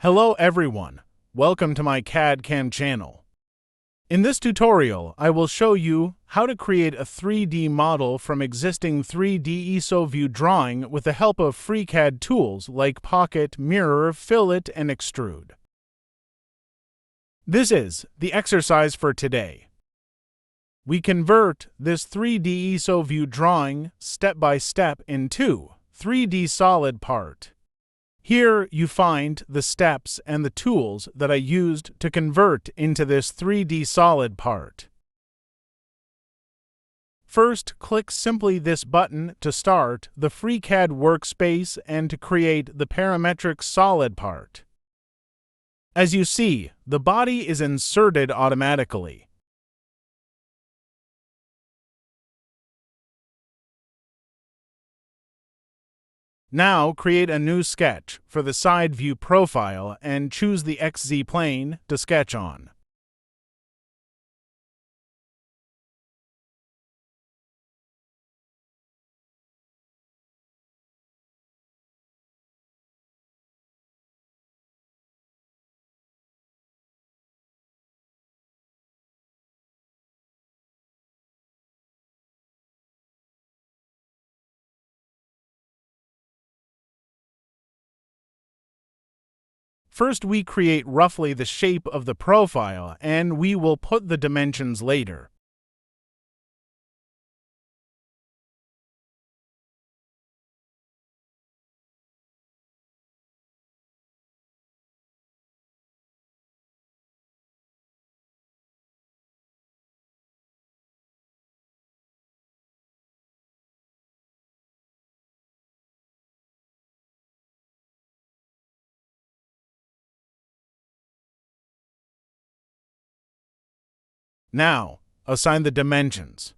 Hello everyone, welcome to my CAD/CAM channel. In this tutorial, I will show you how to create a 3D model from existing 3D ESO drawing with the help of FreeCAD tools like Pocket, Mirror, Fillet, and Extrude. This is the exercise for today. We convert this 3D ESO drawing step by step into 3D solid part. Here you find the steps and the tools that I used to convert into this 3D solid part. First, click simply this button to start the FreeCAD workspace and to create the parametric solid part. As you see, the body is inserted automatically. Now create a new sketch for the side view profile and choose the XZ plane to sketch on. First, we create roughly the shape of the profile, and we will put the dimensions later. Now, assign the dimensions.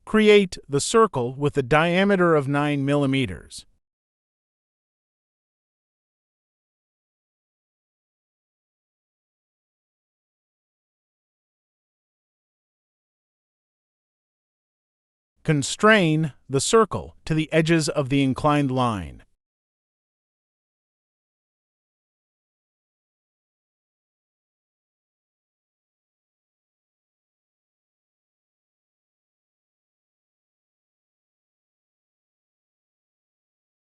Create the circle with a diameter of 9 millimeters. Constrain the circle to the edges of the inclined line.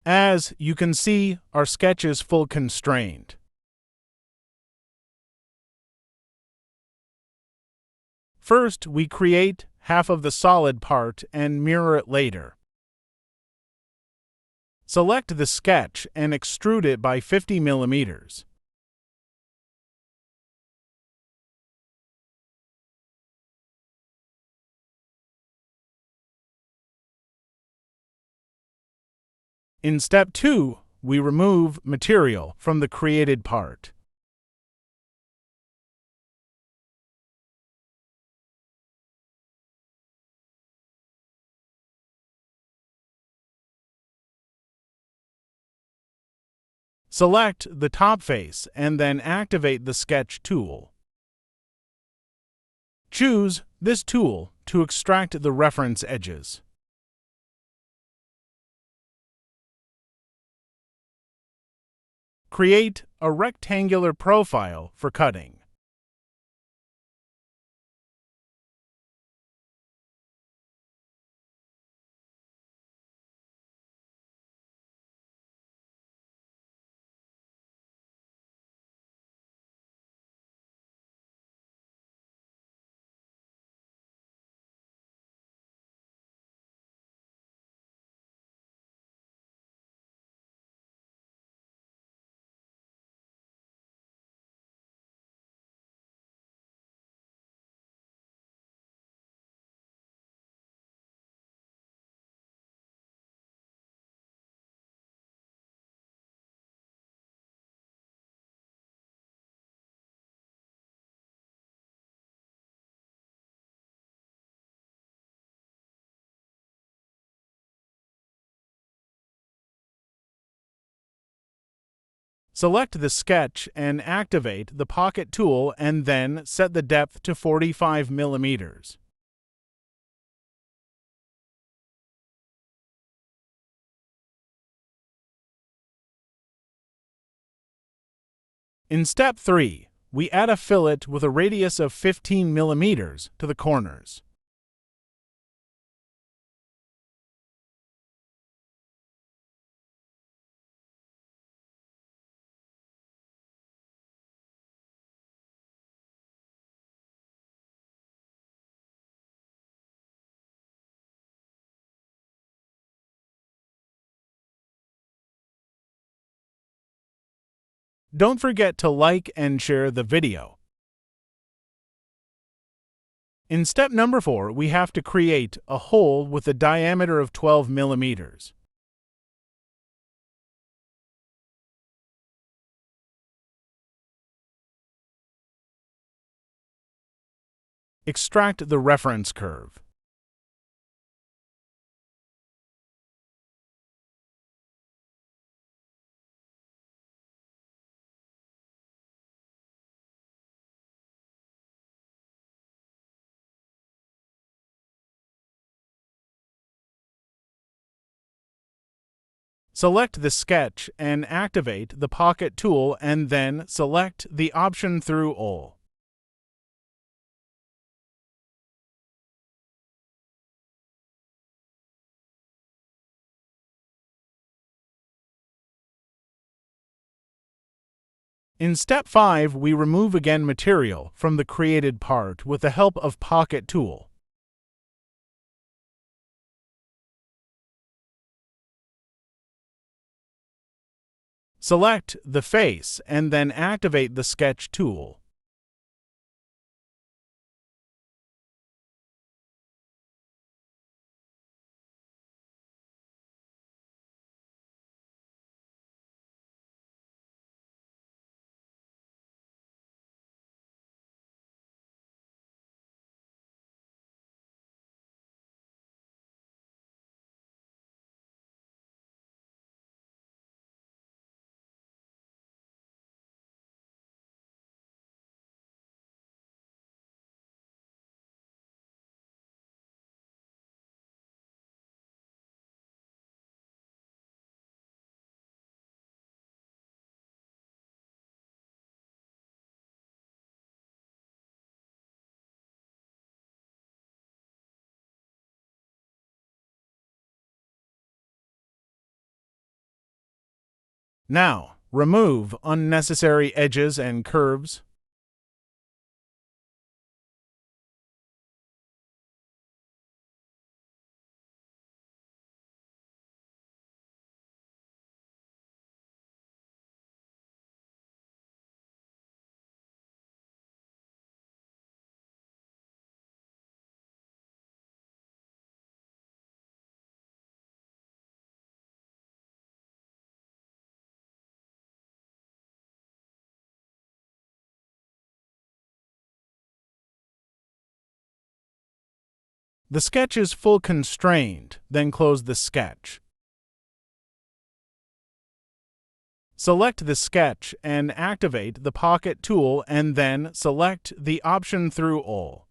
As you can see, our sketch is full constrained. First, we create half of the solid part and mirror it later. Select the sketch and extrude it by 50 millimeters. In step 2, we remove material from the created part. Select the top face and then activate the Sketch tool. Choose this tool to extract the reference edges. Create a rectangular profile for cutting. Select the sketch and activate the pocket tool and then set the depth to 45 millimeters. In step 3, we add a fillet with a radius of 15 millimeters to the corners. Don't forget to like and share the video. In step number 4, we have to create a hole with a diameter of 12 millimeters. Extract the reference curve. Select the sketch and activate the pocket tool and then select the option through all. In step 5, we remove again material from the created part with the help of pocket tool. Select the face and then activate the sketch tool. Now, remove unnecessary edges and curves. The sketch is full constrained, then close the sketch. Select the sketch and activate the pocket tool and then select the option through all.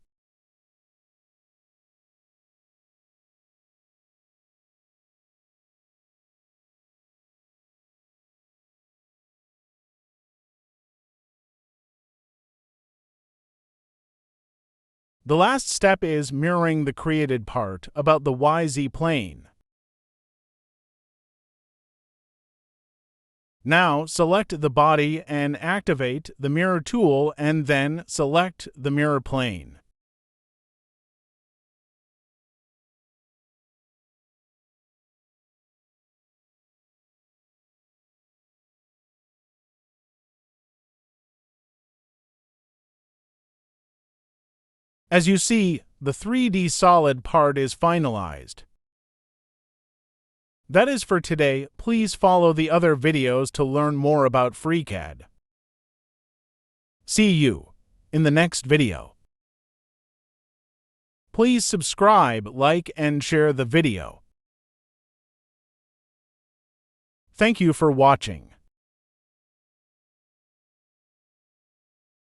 The last step is mirroring the created part about the YZ plane. Now select the body and activate the mirror tool and then select the mirror plane. As you see, the 3D solid part is finalized. That is for today. Please follow the other videos to learn more about FreeCAD. See you in the next video. Please subscribe, like, and share the video. Thank you for watching.